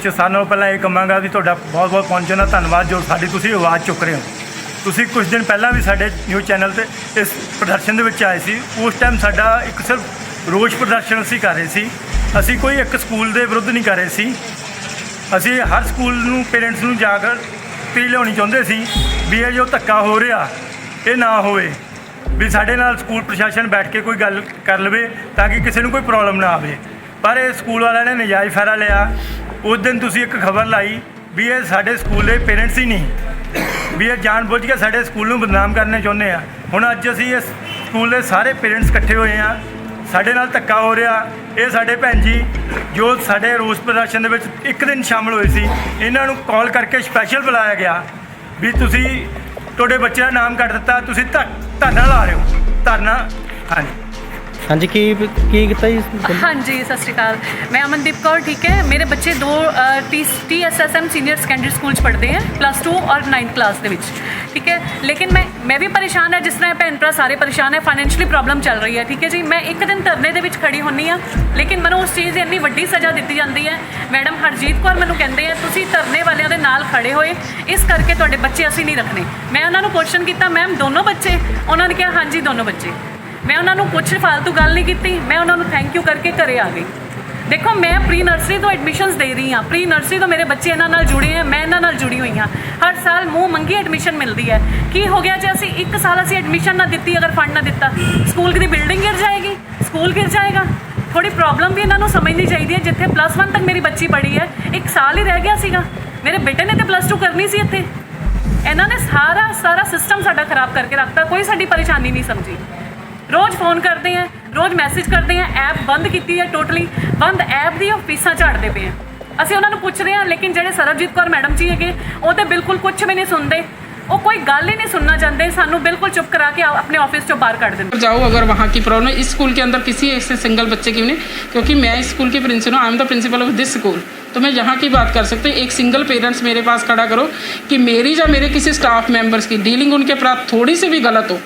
सारे नालों पहला ये कहांगा भी तुहाडा बहुत बहुत पहुंचण दा धन्नवाद जो साडी तुसीं आवाज़ चुक रहे हो। तुसीं कुछ दिन पहला भी साडे न्यूज़ चैनल ते इस प्रदर्शन दे विच आए सी। उस टाइम साडा एक सिर्फ रोष प्रदर्शन असीं कर रहे सी, असीं कोई एक स्कूल दे विरुद्ध नहीं कर रहे सी। असीं हर स्कूल नूं पेरेंट्स नूं जागृति लियाउणी चाहुंदे सी भी ये जो धक्का हो रहा ये ना होवे, भी साडे नाल स्कूल प्रशासन बैठ के कोई गल कर लवे ताकि किसी नूं कोई प्रॉब्लम ना आवे। पर ये स्कूल वालिਆਂ ने नजायज़ फायदा लिया। उस दिन तुसीं एक खबर लाई भी ये साडे स्कूल दे पेरेंट्स ही नहीं, भी ये जानबूझ के साडे स्कूल नूं बदनाम करने चाहुंदे आ। हुण अज असीं इस स्कूल दे सारे पेरेंट्स इकट्ठे होए आ, साडे नाल धक्का हो रहा। ये साडे भैन जी जो साडे रोस प्रदर्शन दे विच एक दिन शामिल होए सी, इन्हां नूं कॉल करके स्पैशल बुलाया गया भी तुसीं तुहाडे बच्चे दा नाम कट दिता, तुसीं धरना ला रहे हो। धरना हाँ जी हाँ जी की किया जी? हाँ जी सत श्री अकाल, मैं अमनदीप कौर। ठीक है, मेरे बच्चे दो TSSM सीनियर सेकेंडरी स्कूल पढ़ते हैं, +2 और 9th क्लास के। ठीक है, लेकिन मैं भी परेशान है, जिस तरह भैन भरा सारे परेशान है। फाइनैंशियली प्रॉब्लम चल रही है। ठीक है जी, मैं एक दिन धरने दे विच खड़ी होनी हाँ, लेकिन मैनूं उस चीज़ की इन्नी वड्डी सज़ा दी जाती है। मैडम हरजीत कौर मैनूं कहते हैं तुसीं धरने वालियां दे नाल खड़े होए, इस करके तुहाडे बच्चे असीं नहीं रखने। मैं उन्होंने क्वेश्चन किया, मैम दोनों बच्चे? उन्होंने कहा हाँ जी दोनों बच्चे। मैं उन्होंने कुछ फालतू गल नहीं की, मैं उन्होंने थैंक यू करके घरे आ गई। देखो मैं प्री नर्सरी तो एडमिशनस दे रही हाँ, प्री नर्सरी तो मेरे बच्चे इन्हां नाल जुड़े हैं, मैं इन्हां नाल जुड़ी हुई हाँ। हर साल मूँह मंगी एडमिशन मिलती है। की हो गया जो असी एक साल असी एडमिशन ना दी, अगर फंड ना दिता स्कूल की बिल्डिंग गिर जाएगी, स्कूल गिर जाएगा। थोड़ी प्रॉब्लम भी इन्हों समझनी चाहिए है। जिथे +1 तक मेरी बच्ची पढ़ी है, एक साल ही रह गया सीगा, मेरे बेटे ने तो +2 करनी सी। इत्थे इन्होंने सारा सिस्टम साडा खराब करके रखता, कोई साडी परेशानी नहीं समझी। रोज़ फोन करते हैं, रोज़ मैसेज करते हैं, ऐप बंद की है, टोटली बंद ऐप दी फीसां झाड़ते पे हैं। असीं उन्होंने पूछ रहे हैं, लेकिन जेडे सरबजीत कौर मैडम जी है वो तो बिल्कुल कुछ भी नहीं सुनते, वो कोई गल ही नहीं सुनना चाहते। सानू बिल्कुल चुप करा के अपने ऑफिस चो बाहर कर देते। जाओ अगर वहाँ की प्रॉब्लम इस स्कूल के अंदर किसी ऐसे सिंगल बच्चे की नहीं, क्योंकि मैं इस स्कूल की प्रिंसिपल हूँ, I am the principle of this school, तो मैं यहाँ की बात कर सकती हूँ। एक सिंगल पेरेंट्स मेरे पास खड़ा करो कि मेरी या मेरे किसी स्टाफ मेंबर्स की डीलिंग उनके प्रति थोड़ी सी भी गलत हो।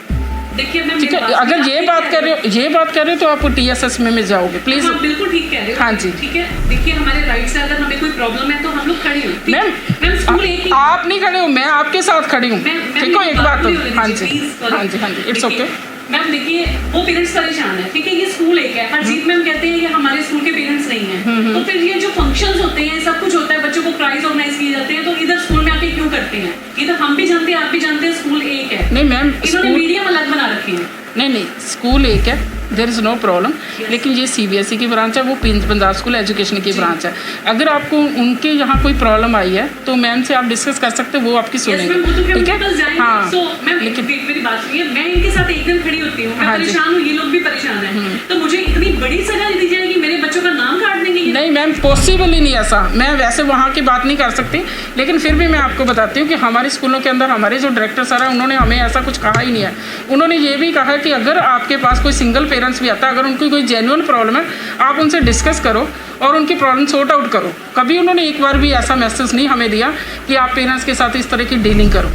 देखिए मैम, ठीक है, अगर ये बात कर रहे हो तो आप TSS में जाओगे प्लीज। हाँ, बिल्कुल ठीक कह रहे हो। हाँ जी ठीक है, देखिए हमारे राइट से अगर हमें कोई प्रॉब्लम है तो हम लोग खड़े हो। मैम स्कूल एक ही, आप नहीं खड़े हो, मैं आपके साथ खड़ी हूँ। ठीक है, एक बात तो हाँ जी इट्स ओके। मैम देखिए वो पेरेंट्स परेशान है। ठीक है, ये स्कूल एक है, हरजीत मैम कहते हैं ये हमारे स्कूल के पेरेंट्स नहीं है, तो फिर ये जो फंक्शंस होते हैं, सब कुछ होता है, बच्चों को प्राइज ऑर्गेनाइज किए जाते हैं, तो इधर स्कूल में आके क्यों करते हैं? ये तो हम भी जानते हैं, आप भी जानते हैं, स्कूल एक है। नहीं मैम, इन्होंने मीडियम अलग बना रखी है। नहीं स्कूल एक है, देयर इज़ नो प्रॉब्लम, लेकिन ये CBSE की ब्रांच है, वो पंजाब स्कूल एजुकेशन की ब्रांच है। अगर आपको उनके यहाँ कोई प्रॉब्लम आई है तो मैम से आप डिस्कस कर सकते हो, वो आपकी सुनेंगे। ठीक है, हाँ, लेकिन मेरी बात सुनिए, मैं इनके साथ एक दिन खड़ी होती हूँ, मैं परेशान हूँ, ये लोग भी परेशान हैं, तो मुझे इतनी बड़ी सजा दी जाएगी, मेरे बच्चों का नाम काट देंगे? नहीं मैम, पॉसिबल ही नहीं ऐसा। मैं वैसे वहाँ की बात नहीं कर सकती, लेकिन फिर भी मैं आपको बताती हूँ कि हमारे स्कूलों के अंदर हमारे जो डायरेक्टर सर हैं, उन्होंने हमें ऐसा कुछ कहा ही नहीं है। उन्होंने ये भी कहा कि अगर आपके पास कोई सिंगल पेरेंट्स भी आता है, अगर उनकी कोई जेन्युइन प्रॉब्लम है, आप उनसे डिस्कस करो और उनकी प्रॉब्लम सॉर्ट आउट करो। कभी उन्होंने एक बार भी ऐसा मैसेज नहीं हमें दिया कि आप पेरेंट्स के साथ इस तरह की डीलिंग करो।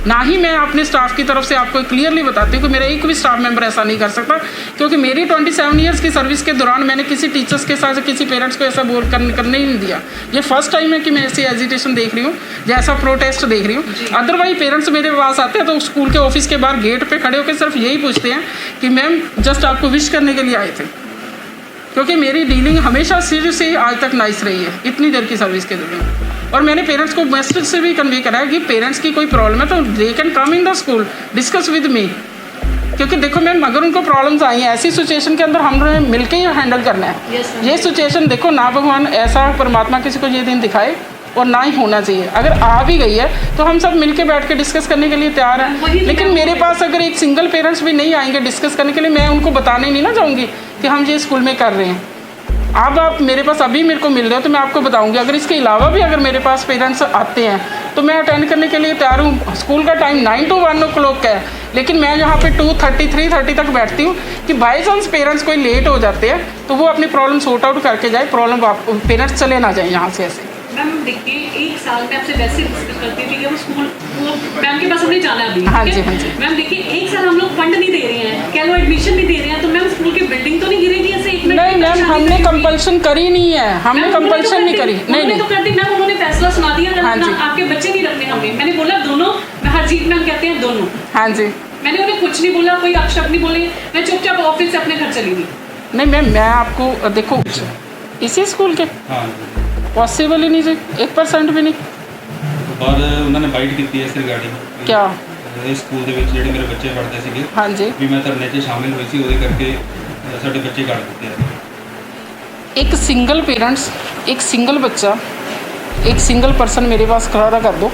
ना ही मैं अपने स्टाफ की तरफ से आपको क्लियरली बताती हूँ कि मेरा एक भी स्टाफ मेंबर ऐसा नहीं कर सकता, क्योंकि मेरी 27 ईयर्स की सर्विस के दौरान मैंने किसी टीचर्स के साथ किसी पेरेंट्स को ऐसा बोल करने ही नहीं दिया। ये फर्स्ट टाइम है कि मैं ऐसी एजिटेशन देख रही हूँ, जैसा प्रोटेस्ट देख रही हूँ। अदरवाइज पेरेंट्स मेरे पास आते हैं तो स्कूल के ऑफिस के बाहर गेट पर खड़े होकर सिर्फ यही पूछते हैं कि मैम जस्ट आपको विश करने के लिए आए थे, क्योंकि मेरी डीलिंग हमेशा शुरू से आज तक नाइस रही है इतनी देर की सर्विस के दौरान। और मैंने पेरेंट्स को मैसेज से भी कन्वे करा है कि पेरेंट्स की कोई प्रॉब्लम है तो दे can come in the school discuss with me, क्योंकि देखो मैम अगर उनको प्रॉब्लम्स आई हैं ऐसी सिचुएशन के अंदर हमने मिलकर ही हैंडल करना है। ये सिचुएशन देखो ना भगवान ऐसा परमात्मा किसी को ये दिन दिखाए और ना ही होना चाहिए। अगर आ भी गई है तो हम सब मिलके बैठ के डिस्कस करने के लिए तैयार हैं, लेकिन मेरे पास अगर एक सिंगल पेरेंट्स भी नहीं आएंगे डिस्कस करने के लिए, मैं उनको बताने नहीं ना चाहूँगी कि हम ये स्कूल में कर रहे हैं। अब आप मेरे पास अभी मेरे को मिल रहे हो तो मैं आपको बताऊंगी, अगर इसके अलावा भी अगर मेरे पास पेरेंट्स आते हैं तो मैं अटेंड करने के लिए तैयार हूँ। स्कूल का टाइम 9 to 1 o'clock है, लेकिन मैं यहाँ पे 2:30 3:30 तक बैठती हूँ कि बाई चांस पेरेंट्स कोई लेट हो जाते हैं तो वो अपनी प्रॉब्लम सॉर्ट आउट करके जाए, प्रॉब्लम पेरेंट्स चले ना जाए यहाँ से ऐसे। मैम देखिए, एक साल में आपसे वैसे डिस्कस करती थी कि वो स्कूल, वो मैम के पास हमने जाना है अभी, हाँ ठीक जी, है? हाँ जी। मैम देखिए, एक साल हम लोग फंड नहीं दे रहे हैं, क्या लो एडमिशन नहीं दे रहे हैं, तो मैम स्कूल की बिल्डिंग तो नहीं गिरेगी ऐसे एक मिनट नहीं में? मैम, शादी हमने करेगी। कंपल्शन करी नहीं है, हमने मैम, उन्होंने कंपल्शन नहीं करी। नहीं उन्होंने तो नहीं, कर दी मैम, उन्होंने फैसला सुना दिया हाँ जी। आपके बच्चे नहीं रखने हमें। मैंने बोला दोनों, मैं हरजीत मैम कहते हैं दोनों, हाँ जी। मैंने उन्हें कुछ नहीं बोला, कोई अपशब्द नहीं बोले, मैं चुपचाप ऑफिस से अपने घर चली गई। नहीं मैम, मैं आपको देखो, इसी स्कूल के हाँ पॉसिबल ही नहीं जी, 1% भी नहीं। ਬਾਅਦ ਉਹਨਾਂ ਨੇ ਬਾਈਟ ਕੀਤੀ ਇਸ ਰਿਗਾਰਡਿੰਗ क्या? ਇਸ ਸਕੂਲ ਦੇ ਵਿੱਚ ਜਿਹੜੇ ਮੇਰੇ ਬੱਚੇ ਪੜ੍ਹਦੇ ਸੀਗੇ हाँ जी। ਵੀ ਮੈਂ ਧਰਨੇ 'ਚ ਸ਼ਾਮਿਲ ਹੋਈ ਸੀ, ਉਹਦੇ ਕਰਕੇ ਸਾਡੇ ਬੱਚੇ ਕੱਢ ਦਿੱਤੇ ਆ। एक सिंगल पेरेंट्स, एक सिंगल बच्चा, एक सिंगल पर्सन मेरे पास खड़ा कर दो,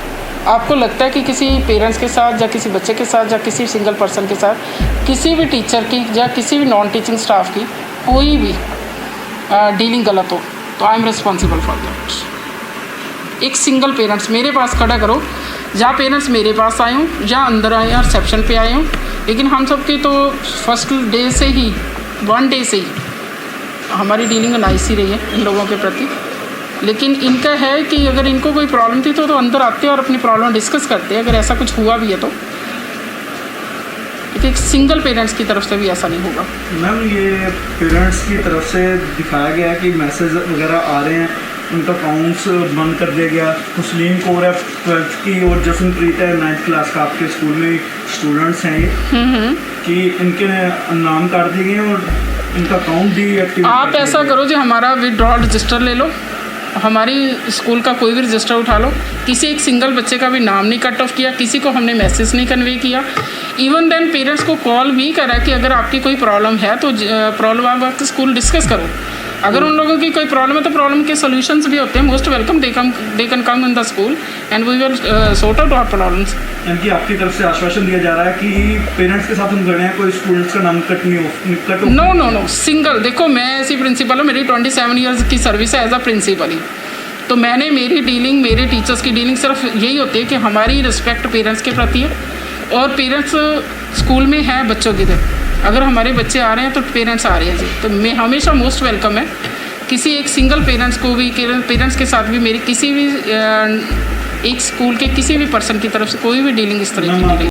आपको लगता है कि किसी पेरेंट्स के साथ या किसी बच्चे के साथ या किसी सिंगल पर्सन के साथ, किसी भी टीचर की या किसी भी नॉन टीचिंग स्टाफ की कोई भी डीलिंग गलत हो तो I am responsible for that. एक सिंगल पेरेंट्स मेरे पास खड़ा करो, या पेरेंट्स मेरे पास आए हों या अंदर आए या रिसेप्शन पे आए हों, लेकिन हम सब की तो फर्स्ट डे से ही, 1 डे से ही हमारी डीलिंग नाइस ही रही है इन लोगों के प्रति। लेकिन इनका है कि अगर इनको कोई प्रॉब्लम थी तो अंदर आते और अपनी प्रॉब्लम डिस्कस करते, अगर ऐसा कुछ हुआ भी है तो। एक सिंगल पेरेंट्स की तरफ से भी ऐसा नहीं होगा। मैम, ये पेरेंट्स की तरफ से दिखाया गया है कि मैसेज वगैरह आ रहे हैं, उनका अकाउंट्स बंद कर दिया गया। मुस्लिम कोर है 12th की और जसनप्रीत है 9th क्लास का, आपके स्कूल में स्टूडेंट्स हैं ये, कि इनके नाम काट दिए गए और इनका अकाउंट भी एक्टिव। आप ऐसा करो जो हमारा विड्रॉल रजिस्टर ले लो, हमारी स्कूल का कोई भी रजिस्टर उठा लो, किसी एक सिंगल बच्चे का भी नाम नहीं कट ऑफ किया, किसी को हमने मैसेज नहीं कन्वे किया। इवन देन पेरेंट्स को कॉल भी करा कि अगर आपकी कोई प्रॉब्लम है तो प्रॉब्लम आप स्कूल डिस्कस करो। अगर उन लोगों की कोई प्रॉब्लम है तो प्रॉब्लम के सॉल्यूशंस भी होते हैं, most welcome, they can come in the school and we will sort out our problems. यानी कि आपकी तरफ से आश्वासन दिया जा रहा है कि पेरेंट्स के साथ हम खड़े हैं, कोई स्टूडेंट्स का नाम कट नहीं हो। No no no, single. देखो, मैं ऐसी प्रिंसिपल हूँ, मेरी 27 ईयर्स की सर्विस है एज अ प्रिंसिपल ही, तो मैंने मेरी डीलिंग, मेरे टीचर्स की डीलिंग सिर्फ यही होती है कि हमारी रिस्पेक्ट पेरेंट्स के प्रति है, और पेरेंट्स स्कूल में हैं बच्चों की तरह, अगर हमारे बच्चे आ रहे हैं तो पेरेंट्स आ रहे हैं जी, तो मैं हमेशा मोस्ट वेलकम है। किसी एक सिंगल पेरेंट्स को भी, पेरेंट्स के साथ भी मेरी किसी भी एक स्कूल के किसी भी पर्सन की तरफ से कोई भी डीलिंग इस तरह की नहीं रही।